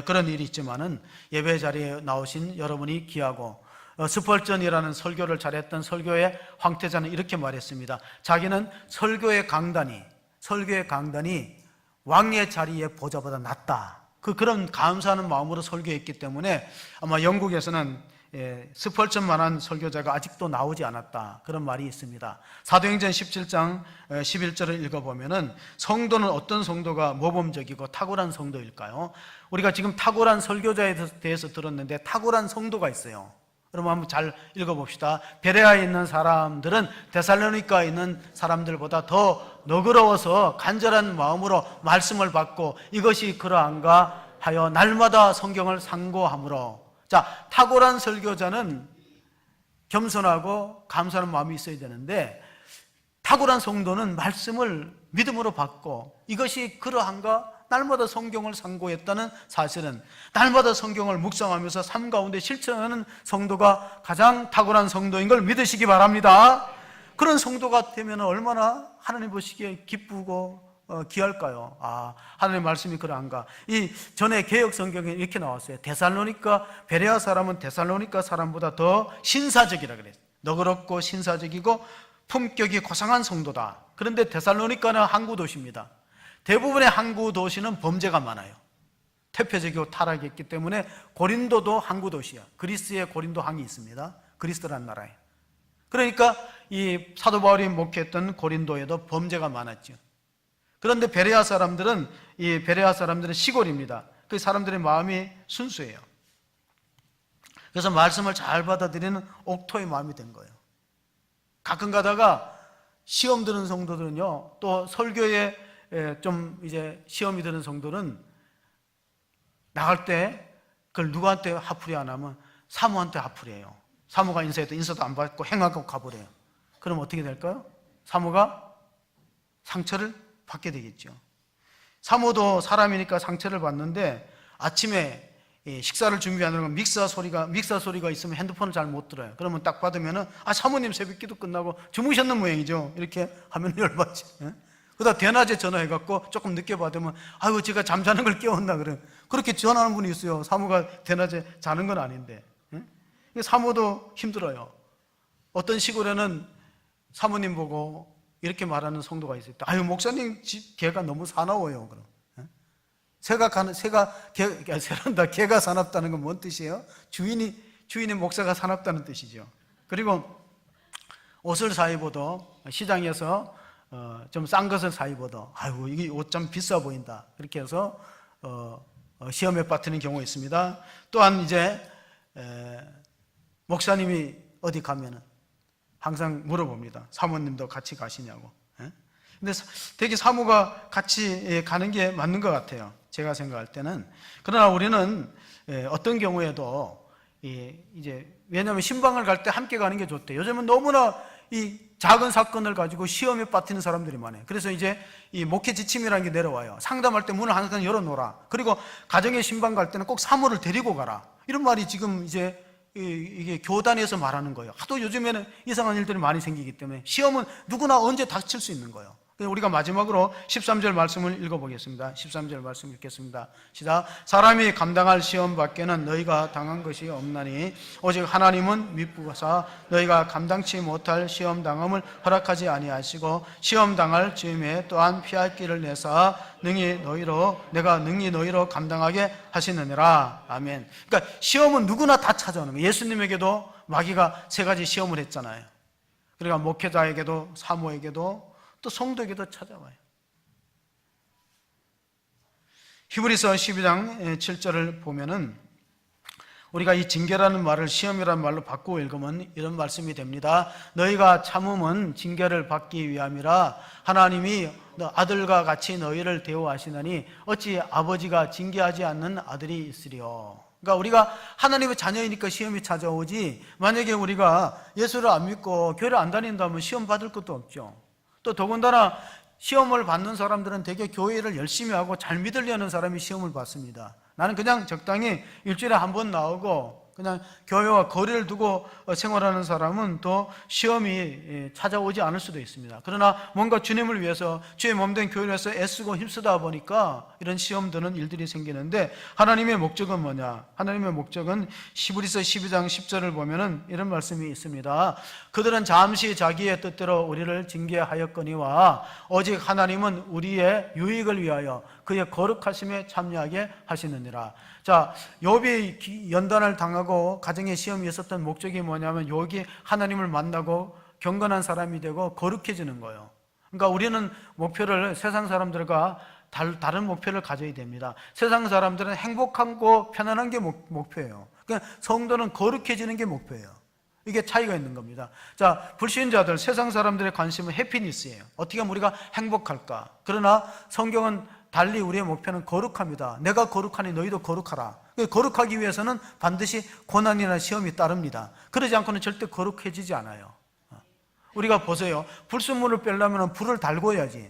그런 일이 있지만은 예배 자리에 나오신 여러분이 귀하고, 스펄전이라는 설교를 잘했던 설교의 황태자는 이렇게 말했습니다. 자기는 설교의 강단이 왕의 자리의 보좌보다 낫다. 그런 감사하는 마음으로 설교했기 때문에 아마 영국에서는 스펄전만한 설교자가 아직도 나오지 않았다, 그런 말이 있습니다. 사도행전 17장 11절을 읽어보면은 성도는 어떤 성도가 모범적이고 탁월한 성도일까요? 우리가 지금 탁월한 설교자에 대해서 들었는데 탁월한 성도가 있어요. 여러분 한번 잘 읽어봅시다. 베레아에 있는 사람들은 데살로니가에 있는 사람들보다 더 너그러워서 간절한 마음으로 말씀을 받고 이것이 그러한가 하여 날마다 성경을 상고함으로. 자, 탁월한 설교자는 겸손하고 감사하는 마음이 있어야 되는데, 탁월한 성도는 말씀을 믿음으로 받고 이것이 그러한가 날마다 성경을 상고했다는 사실은, 날마다 성경을 묵상하면서 삶 가운데 실천하는 성도가 가장 탁월한 성도인 걸 믿으시기 바랍니다. 그런 성도가 되면 얼마나 하나님 보시기에 기쁘고 귀할까요? 하나님의 말씀이 그러한가. 이 전에 개역 성경에 이렇게 나왔어요. 베레아 사람은 데살로니가 사람보다 더 신사적이라 그랬어요. 너그럽고 신사적이고 품격이 고상한 성도다. 그런데 데살로니가는 항구 도시입니다. 대부분의 항구 도시는 범죄가 많아요. 태폐제교 타락했기 때문에 고린도도 항구 도시야. 그리스에 고린도 항이 있습니다. 그리스라는 나라에. 그러니까 이 사도 바울이 목회했던 고린도에도 범죄가 많았죠. 그런데 베레아 사람들은 시골입니다. 그 사람들의 마음이 순수해요. 그래서 말씀을 잘 받아들이는 옥토의 마음이 된 거예요. 가끔 가다가 시험 드는 성도들은요, 또 설교에 좀 이제 시험이 드는 성도는 나갈 때 그걸 누구한테 화풀이 안 하면 사모한테 화풀이해요. 사모가 인사해도 인사도 안 받고 행하고 가버려요. 그럼 어떻게 될까요? 사모가 상처를 받게 되겠죠. 사모도 사람이니까 상처를 받는데 아침에 식사를 준비하는 믹서 소리가 있으면 핸드폰을 잘 못 들어요. 그러면 딱 받으면은 사모님 새벽기도 끝나고 주무셨는 모양이죠. 이렇게 하면 열받지. 그러다 대낮에 전화해갖고 조금 늦게 받으면 아이고 제가 잠자는 걸 깨웠나 그래. 그렇게 전화하는 분이 있어요. 사모가 대낮에 자는 건 아닌데. 사모도 힘들어요. 어떤 시골에는 사모님 보고 이렇게 말하는 성도가 있어요. 아유 목사님 집 개가 너무 사나워요. 그럼 개가 사납다는 건 뭔 뜻이에요? 주인이 목사가 사납다는 뜻이죠. 그리고 옷을 사 입어도 시장에서 좀 싼 것을 사 입어도 아이고 이게 옷 좀 비싸 보인다. 그렇게 해서 시험에 빠뜨리는 경우가 있습니다. 또한 이제 목사님이 어디 가면은 항상 물어봅니다. 사모님도 같이 가시냐고. 근데 되게 사모가 같이 가는 게 맞는 것 같아요. 제가 생각할 때는. 그러나 우리는 어떤 경우에도 이제 왜냐하면 신방을 갈 때 함께 가는 게 좋대. 요즘은 너무나 이 작은 사건을 가지고 시험에 빠뜨리는 사람들이 많아요. 그래서 이제 이 목회 지침이라는 게 내려와요. 상담할 때 문을 항상 열어놓으라. 그리고 가정의 신방 갈 때는 꼭 사모를 데리고 가라. 이런 말이 지금 이제 이게 교단에서 말하는 거예요. 하도 요즘에는 이상한 일들이 많이 생기기 때문에 시험은 누구나 언제 닥칠 수 있는 거예요. 우리가 마지막으로 13절 말씀을 읽어보겠습니다. 13절 말씀 읽겠습니다. 시작. 사람이 감당할 시험 밖에는 너희가 당한 것이 없나니 오직 하나님은 미쁘사 너희가 감당치 못할 시험 당함을 허락하지 아니하시고 시험 당할 즈음에 또한 피할 길을 내사 내가 능히 너희로 감당하게 하시느니라. 아멘. 그러니까 시험은 누구나 다 찾아오는 거예요. 예수님에게도 마귀가 3가지 시험을 했잖아요. 그러니까 목회자에게도 사모에게도 또 성도에게도 찾아와요. 히브리서 12장 7절을 보면은 우리가 이 징계라는 말을 시험이라는 말로 바꾸어 읽으면 이런 말씀이 됩니다. 너희가 참음은 징계를 받기 위함이라 하나님이 아들과 같이 너희를 대우하시나니 어찌 아버지가 징계하지 않는 아들이 있으리요. 그러니까 우리가 하나님의 자녀이니까 시험이 찾아오지, 만약에 우리가 예수를 안 믿고 교회를 안 다닌다면 시험 받을 것도 없죠. 또 더군다나 시험을 받는 사람들은 되게 교회를 열심히 하고 잘 믿으려는 사람이 시험을 받습니다. 나는 그냥 적당히 일주일에 한 번 나오고 그냥 교회와 거리를 두고 생활하는 사람은 또 시험이 찾아오지 않을 수도 있습니다. 그러나 뭔가 주님을 위해서 주의 몸된 교회를 위해서 애쓰고 힘쓰다 보니까 이런 시험 드는 일들이 생기는데, 하나님의 목적은 뭐냐? 하나님의 목적은 히브리서 12장 10절을 보면은 이런 말씀이 있습니다. 그들은 잠시 자기의 뜻대로 우리를 징계하였거니와 오직 하나님은 우리의 유익을 위하여 그의 거룩하심에 참여하게 하시느니라. 자, 욥이 연단을 당하고 가정에 시험이 있었던 목적이 뭐냐면 욥이 하나님을 만나고 경건한 사람이 되고 거룩해지는 거예요. 그러니까 우리는 목표를 세상 사람들과 다른 목표를 가져야 됩니다. 세상 사람들은 행복하고 편안한 게 목표예요. 그러니까 성도는 거룩해지는 게 목표예요. 이게 차이가 있는 겁니다. 자, 불신자들, 세상 사람들의 관심은 해피니스예요. 어떻게 하면 우리가 행복할까? 그러나 성경은 달리 우리의 목표는 거룩합니다. 내가 거룩하니 너희도 거룩하라. 거룩하기 위해서는 반드시 고난이나 시험이 따릅니다. 그러지 않고는 절대 거룩해지지 않아요. 우리가 보세요. 불순물을 빼려면 불을 달고 해야지.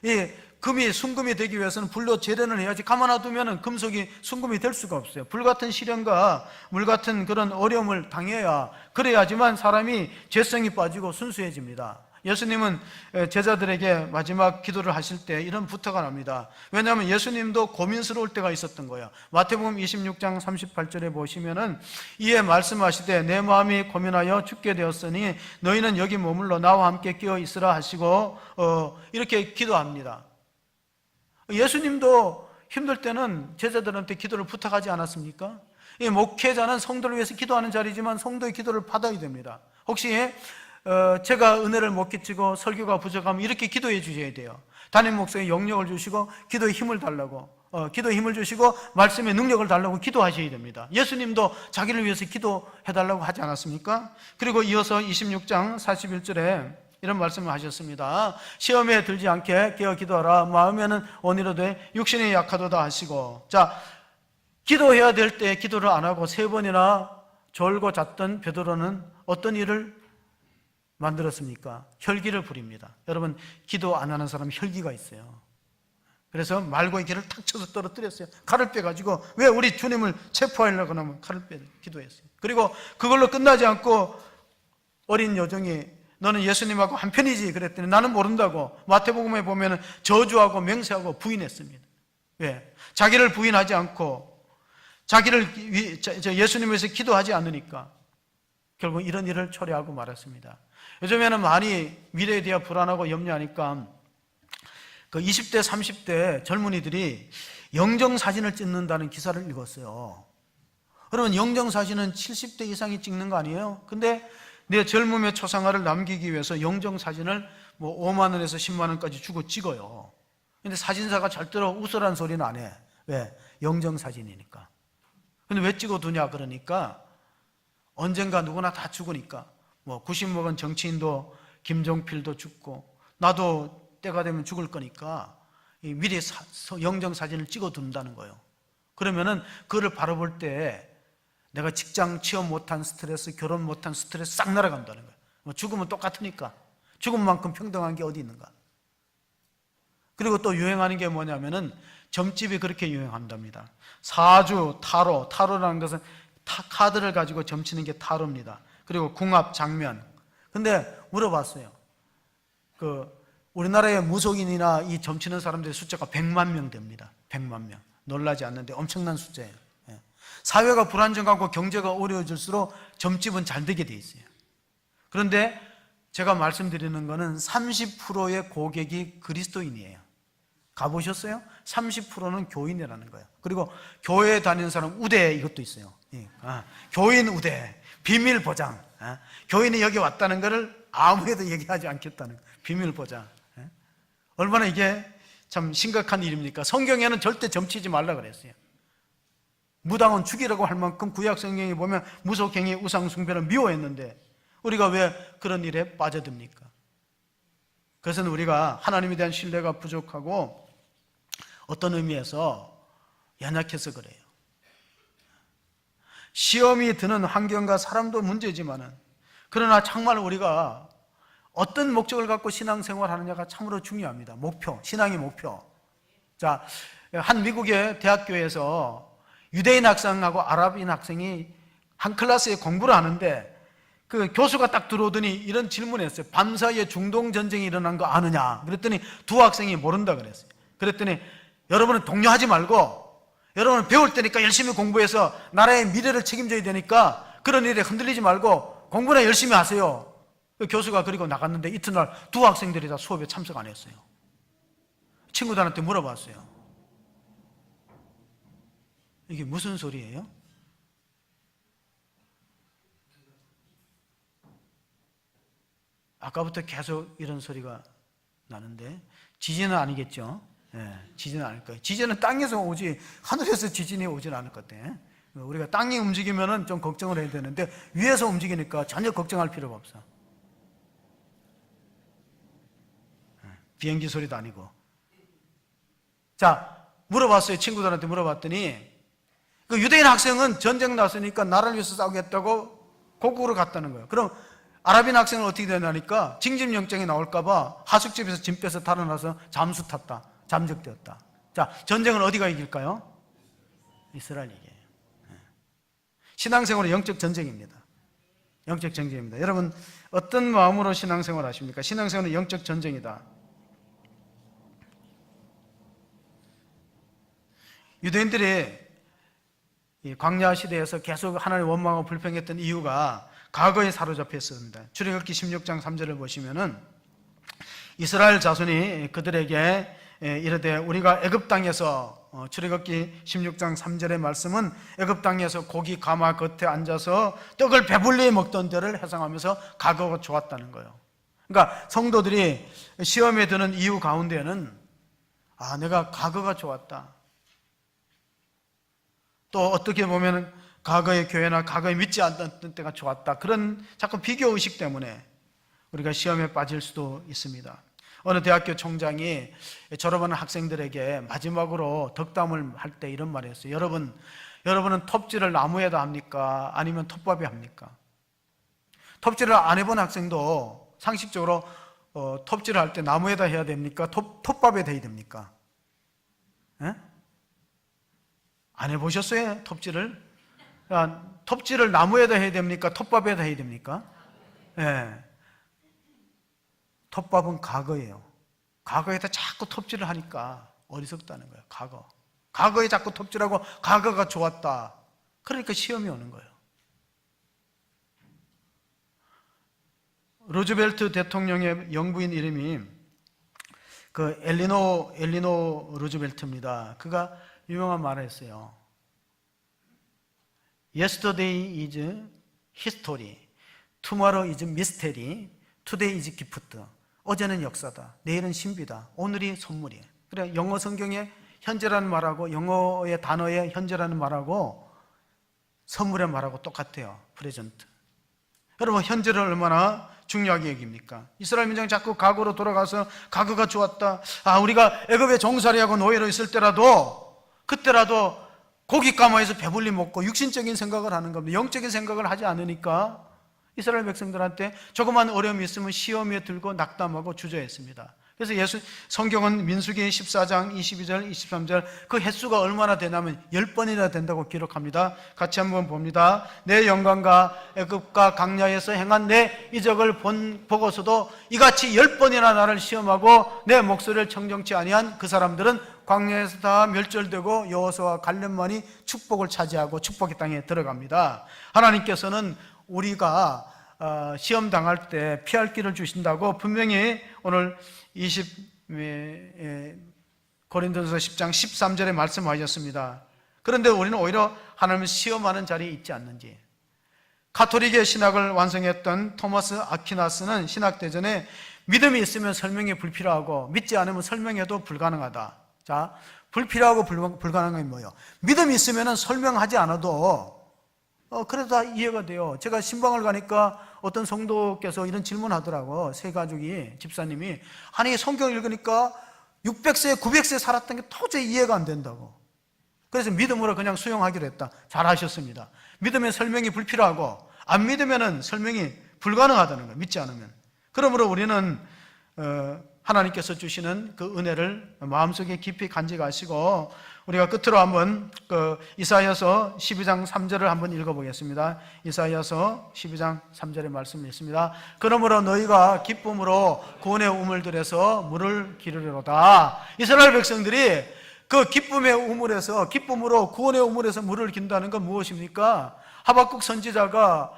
이 금이 순금이 되기 위해서는 불로 재련을 해야지. 가만 놔두면 금속이 순금이 될 수가 없어요. 불같은 시련과 물같은 그런 어려움을 당해야, 그래야지만 사람이 죄성이 빠지고 순수해집니다. 예수님은 제자들에게 마지막 기도를 하실 때 이런 부탁을 합니다. 왜냐하면 예수님도 고민스러울 때가 있었던 거예요. 마태복음 26장 38절에 보시면은 이에 말씀하시되 내 마음이 고민하여 죽게 되었으니 너희는 여기 머물러 나와 함께 끼어 있으라 하시고 이렇게 기도합니다. 예수님도 힘들 때는 제자들한테 기도를 부탁하지 않았습니까? 이 목회자는 성도를 위해서 기도하는 자리지만 성도의 기도를 받아야 됩니다. 혹시 제가 은혜를 못 끼치고 설교가 부족하면 이렇게 기도해 주셔야 돼요. 담임 목사님 영역을 주시고 기도에 힘을 달라고, 기도에 힘을 주시고 말씀의 능력을 달라고 기도하셔야 됩니다. 예수님도 자기를 위해서 기도해 달라고 하지 않았습니까? 그리고 이어서 26장 41절에 이런 말씀을 하셨습니다. 시험에 들지 않게 깨어 기도하라. 마음에는 원이로되 육신이 약하도다 하시고. 자, 기도해야 될 때 기도를 안 하고 3번이나 졸고 잤던 베드로는 어떤 일을 만들었습니까? 혈기를 부립니다. 여러분, 기도 안 하는 사람은 혈기가 있어요. 그래서 말고의 길을 탁 쳐서 떨어뜨렸어요. 칼을 빼가지고, 왜 우리 주님을 체포하려고 하면 칼을 빼 기도했어요. 그리고 그걸로 끝나지 않고 어린 여종이 너는 예수님하고 한편이지 그랬더니 나는 모른다고 마태복음에 보면 저주하고 맹세하고 부인했습니다. 왜? 자기를 부인하지 않고 예수님을 위해서 기도하지 않으니까 결국 이런 일을 초래하고 말았습니다. 요즘에는 많이 미래에 대해 불안하고 염려하니까 그 20대, 30대 젊은이들이 영정사진을 찍는다는 기사를 읽었어요. 그러면 영정사진은 70대 이상이 찍는 거 아니에요? 근데 내 젊음의 초상화를 남기기 위해서 영정사진을 뭐 5만 원에서 10만 원까지 주고 찍어요. 근데 사진사가 절대로 웃으라는 소리는 안 해. 왜? 영정사진이니까. 근데 왜 찍어두냐 그러니까 언젠가 누구나 다 죽으니까. 뭐 90 먹은 정치인도 김종필도 죽고 나도 때가 되면 죽을 거니까 미리 영정사진을 찍어둔다는 거예요. 그러면은 그거를 바라볼 때 내가 직장 취업 못한 스트레스, 결혼 못한 스트레스 싹 날아간다는 거예요. 뭐 죽으면 똑같으니까. 죽은 만큼 평등한 게 어디 있는가. 그리고 또 유행하는 게 뭐냐면은 점집이 그렇게 유행한답니다. 사주, 타로라는 것은 카드를 가지고 점치는 게 타로입니다. 그리고 궁합, 장면. 근데 물어봤어요. 우리나라의 무속인이나 이 점치는 사람들의 숫자가 100만 명 됩니다. 100만 명. 놀라지 않는데 엄청난 숫자예요. 사회가 불안정하고 경제가 어려워질수록 점집은 잘 되게 돼 있어요. 그런데 제가 말씀드리는 거는 30%의 고객이 그리스도인이에요. 가보셨어요? 30%는 교인이라는 거예요. 그리고 교회에 다니는 사람 우대 이것도 있어요. 교인 우대, 비밀 보장. 교인이 여기 왔다는 것을 아무에도 얘기하지 않겠다는 거예요. 비밀 보장. 얼마나 이게 참 심각한 일입니까? 성경에는 절대 점치지 말라 그랬어요. 무당은 죽이라고 할 만큼 구약 성경에 보면 무속행위, 우상숭배를 미워했는데 우리가 왜 그런 일에 빠져듭니까? 그것은 우리가 하나님에 대한 신뢰가 부족하고 어떤 의미에서 연약해서 그래요. 시험이 드는 환경과 사람도 문제지만은 그러나 정말 우리가 어떤 목적을 갖고 신앙생활하느냐가 참으로 중요합니다. 목표, 신앙의 목표. 자, 한 미국의 대학교에서 유대인 학생하고 아랍인 학생이 한 클래스에 공부를 하는데 그 교수가 딱 들어오더니 이런 질문을 했어요. 밤사이에 중동 전쟁이 일어난 거 아느냐? 그랬더니 두 학생이 모른다 그랬어요. 그랬더니 여러분은 동요하지 말고 여러분은 배울 때니까 열심히 공부해서 나라의 미래를 책임져야 되니까 그런 일에 흔들리지 말고 공부나 열심히 하세요. 그 교수가 그리고 나갔는데 이튿날 두 학생들이 다 수업에 참석 안 했어요. 친구들한테 물어봤어요. 이게 무슨 소리예요? 아까부터 계속 이런 소리가 나는데 지진은 아니겠죠? 지진은 아닐 거예요. 지진은 땅에서 오지 하늘에서 지진이 오진 않을 것 같아. 우리가 땅이 움직이면은 좀 걱정을 해야 되는데 위에서 움직이니까 전혀 걱정할 필요가 없어. 비행기 소리도 아니고. 자, 물어봤어요. 친구들한테 물어봤더니 그 유대인 학생은 전쟁 났으니까 나라를 위해서 싸우겠다고 고국으로 갔다는 거예요. 그럼 아랍인 학생은 어떻게 되냐니까 징집영장이 나올까봐 하숙집에서 짐 빼서 달아나서 잠수 탔다. 잠적되었다. 자, 전쟁은 어디가 이길까요? 이스라엘이 이겨요. 신앙생활은 영적 전쟁입니다. 영적 전쟁입니다. 여러분 어떤 마음으로 신앙생활 하십니까? 신앙생활은 영적 전쟁이다. 유대인들이 이 광야 시대에서 계속 하나님을 원망하고 불평했던 이유가 과거에 사로잡혔습니다. 출애굽기 16장 3절을 보시면은 이스라엘 자손이 그들에게 이르되 우리가 애굽 땅에서 출애굽기 16장 3절의 말씀은 애굽 땅에서 고기 가마 겉에 앉아서 떡을 배불리 먹던 데를 해상하면서 과거가 좋았다는 거예요. 그러니까 성도들이 시험에 드는 이유 가운데는 내가 과거가 좋았다. 또 어떻게 보면 과거의 교회나 과거에 믿지 않던 때가 좋았다. 그런 자꾸 비교의식 때문에 우리가 시험에 빠질 수도 있습니다. 어느 대학교 총장이 졸업하는 학생들에게 마지막으로 덕담을 할 때 이런 말을 했어요. 여러분은 톱질을 나무에다 합니까? 아니면 톱밥에 합니까? 톱질을 안 해본 학생도 상식적으로 톱질을 할 때 나무에다 해야 됩니까? 톱밥에다 해야 됩니까? 안 해보셨어요? 톱질을? 톱질을 나무에다 해야 됩니까? 톱밥에다 해야 됩니까? 톱밥은 과거예요. 과거에다 자꾸 톱질을 하니까 어리석다는 거예요. 과거에 자꾸 톱질하고 과거가 좋았다. 그러니까 시험이 오는 거예요. 루즈벨트 대통령의 영부인 이름이 그 엘리노 루즈벨트입니다. 그가 유명한 말을 했어요. Yesterday is history, tomorrow is mystery, today is gift. 어제는 역사다, 내일은 신비다, 오늘이 선물이에요. 그래, 영어 성경에 현재라는 말하고 영어의 단어에 현재라는 말하고 선물의 말하고 똑같아요. 프레젠트. 여러분 현재를 얼마나 중요하게 여깁니까? 이스라엘 민족이 자꾸 과거로 돌아가서 과거가 좋았다. 우리가 애굽에 종살이하고 노예로 있을 때라도 그때라도 고기 까마에서 배불리 먹고 육신적인 생각을 하는 겁니다. 영적인 생각을 하지 않으니까 이스라엘 백성들한테 조그만 어려움이 있으면 시험에 들고 낙담하고 주저했습니다. 그래서 성경은 민수기 14장 22절 23절 그 횟수가 얼마나 되냐면 10번이나 된다고 기록합니다. 같이 한번 봅니다. 내 영광과 애굽과 강야에서 행한 내 이적을 보고서도 이같이 10번이나 나를 시험하고 내 목소리를 청정치 아니한 그 사람들은 광야에서 다 멸절되고 여호수아와 갈렙만이 축복을 차지하고 축복의 땅에 들어갑니다. 하나님께서는 우리가 시험 당할 때 피할 길을 주신다고 분명히 오늘 고린도전서 10장 13절에 말씀하셨습니다. 그런데 우리는 오히려 하나님을 시험하는 자리에 있지 않는지. 가톨릭의 신학을 완성했던 토마스 아퀴나스는 신학대전에 믿음이 있으면 설명이 불필요하고 믿지 않으면 설명해도 불가능하다. 자, 불필요하고 불가능한 게 뭐예요? 믿음이 있으면 설명하지 않아도 그래도 다 이해가 돼요. 제가 신방을 가니까 어떤 성도께서 이런 질문하더라고. 세 가족이, 집사님이 아니 성경 읽으니까 600세, 900세 살았던 게 도저히 이해가 안 된다고. 그래서 믿음으로 그냥 수용하기로 했다. 잘하셨습니다. 믿으면 설명이 불필요하고 안 믿으면 설명이 불가능하다는 거예요. 믿지 않으면. 그러므로 우리는 하나님께서 주시는 그 은혜를 마음속에 깊이 간직하시고 우리가 끝으로 한번 이사야서 12장 3절을 한번 읽어보겠습니다. 이사야서 12장 3절의 말씀이 있습니다. 그러므로 너희가 기쁨으로 구원의 우물들에서 물을 기르리로다. 이스라엘 백성들이 그 기쁨의 우물에서, 기쁨으로 구원의 우물에서 물을 긴다는 건 무엇입니까? 하박국 선지자가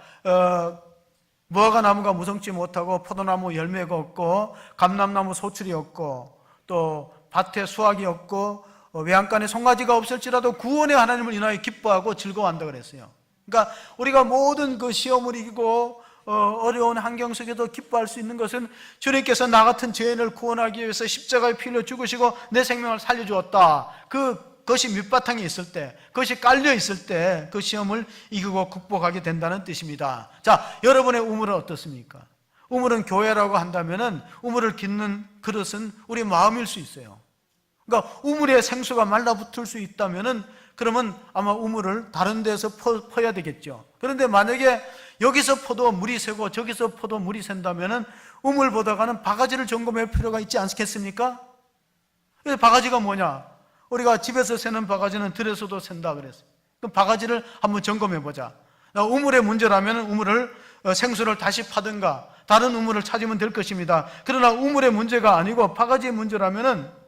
무화과 나무가 무성치 못하고 포도나무 열매가 없고 감람나무 소출이 없고 또 밭에 수확이 없고 외양간에 송아지가 없을지라도 구원의 하나님을 인하여 기뻐하고 즐거워한다 그랬어요. 그러니까 우리가 모든 그 시험을 이기고 어려운 환경 속에도 기뻐할 수 있는 것은 주님께서 나 같은 죄인을 구원하기 위해서 십자가에 피 흘려 죽으시고 내 생명을 살려주었다. 그것이 밑바탕에 있을 때, 그것이 깔려 있을 때 그 시험을 이기고 극복하게 된다는 뜻입니다. 자, 여러분의 우물은 어떻습니까? 우물은 교회라고 한다면은 우물을 깃는 그릇은 우리 마음일 수 있어요. 그러니까 우물에 생수가 말라붙을 수 있다면은 그러면 아마 우물을 다른 데서 퍼야 되겠죠. 그런데 만약에 여기서 퍼도 물이 새고 저기서 퍼도 물이 샌다면은 우물보다가는 바가지를 점검할 필요가 있지 않겠습니까? 그래서 바가지가 뭐냐? 우리가 집에서 새는 바가지는 들에서도 샌다 그랬어요. 그럼 바가지를 한번 점검해 보자. 우물의 문제라면 우물을 생수를 다시 파든가 다른 우물을 찾으면 될 것입니다. 그러나 우물의 문제가 아니고 바가지의 문제라면은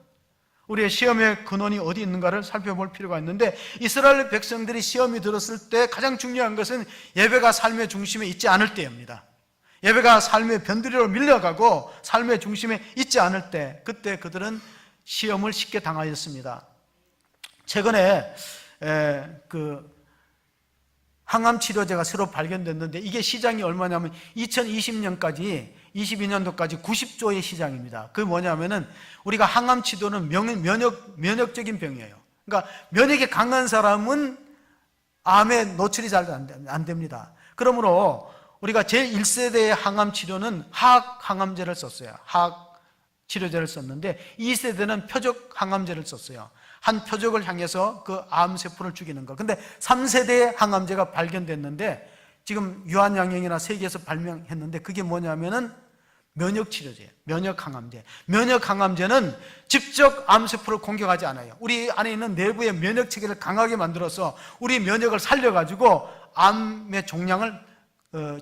우리의 시험의 근원이 어디 있는가를 살펴볼 필요가 있는데 이스라엘 백성들이 시험이 들었을 때 가장 중요한 것은 예배가 삶의 중심에 있지 않을 때입니다. 예배가 삶의 변두리로 밀려가고 삶의 중심에 있지 않을 때 그때 그들은 시험을 쉽게 당하였습니다. 최근에 항암 치료제가 새로 발견됐는데 이게 시장이 얼마냐면 2020년까지 22년도까지 90조의 시장입니다. 그게 뭐냐면은 우리가 항암 치료는 면역적인 병이에요. 그러니까 면역이 강한 사람은 암에 노출이 잘 안 됩니다. 그러므로 우리가 제1세대의 항암 치료는 화학 항암제를 썼어요. 화학 치료제를 썼는데 2세대는 표적 항암제를 썼어요. 한 표적을 향해서 그 암세포를 죽이는 거. 근데 3세대의 항암제가 발견됐는데 지금 유한양행이나 세계에서 발명했는데 그게 뭐냐면은 면역치료제예요. 면역항암제. 면역항암제는 직접 암세포를 공격하지 않아요. 우리 안에 있는 내부의 면역체계를 강하게 만들어서 우리 면역을 살려가지고 암의 종양을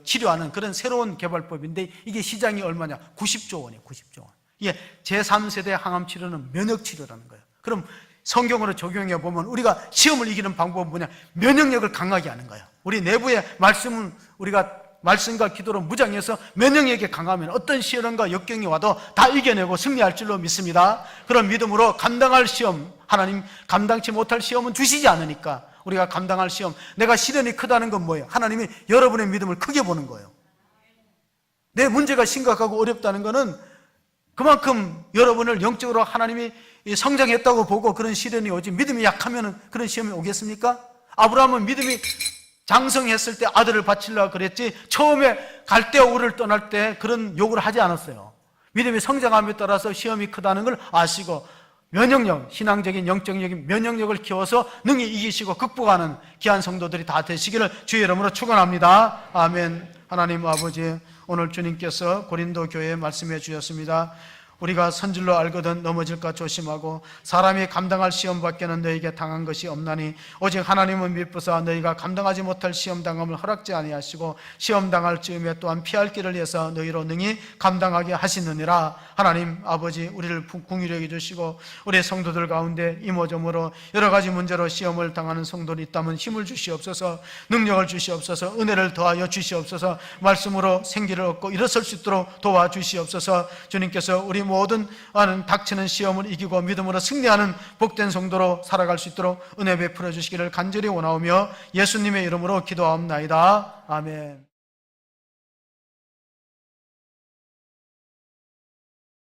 치료하는 그런 새로운 개발법인데 이게 시장이 얼마냐? 90조 원이에요. 90조 원. 이게 제3세대 항암치료는 면역치료라는 거예요. 그럼 성경으로 적용해 보면 우리가 시험을 이기는 방법은 뭐냐? 면역력을 강하게 하는 거예요. 우리 내부의 말씀은 우리가 말씀과 기도로 무장해서 면역력이 강하면 어떤 시련과 역경이 와도 다 이겨내고 승리할 줄로 믿습니다. 그런 믿음으로 감당할 시험, 하나님 감당치 못할 시험은 주시지 않으니까 우리가 감당할 시험, 내가 시련이 크다는 건 뭐예요? 하나님이 여러분의 믿음을 크게 보는 거예요. 내 문제가 심각하고 어렵다는 거는 그만큼 여러분을 영적으로 하나님이 성장했다고 보고 그런 시련이 오지, 믿음이 약하면 그런 시험이 오겠습니까? 아브라함은 믿음이 장성했을 때 아들을 바치려고 그랬지 처음에 갈대아우를 떠날 때 그런 요구를 하지 않았어요. 믿음이 성장함에 따라서 시험이 크다는 걸 아시고 면역력, 신앙적인 영적인 면역력을 키워서 능히 이기시고 극복하는 귀한 성도들이 다 되시기를 주의 이름으로 축원합니다. 아멘. 하나님 아버지, 오늘 주님께서 고린도 교회에 말씀해 주셨습니다. 우리가 선질로 알거든 넘어질까 조심하고 사람이 감당할 시험 밖에는 너에게 당한 것이 없나니 오직 하나님은 미쁘사 너희가 감당하지 못할 시험 당함을 허락지 아니하시고 시험 당할 즈음에 또한 피할 길을 위해서 너희로 능히 감당하게 하시느니라. 하나님 아버지, 우리를 긍휼히 여겨 주시고 우리 성도들 가운데 이모저모로 여러 가지 문제로 시험을 당하는 성도들이 있다면 힘을 주시옵소서, 능력을 주시옵소서, 은혜를 더하여 주시옵소서, 말씀으로 생기를 얻고 일어설 수 있도록 도와주시옵소서. 주님께서 우리 모든 닥치는 시험을 이기고 믿음으로 승리하는 복된 성도로 살아갈 수 있도록 은혜 베풀어 주시기를 간절히 원하오며 예수님의 이름으로 기도하옵나이다. 아멘.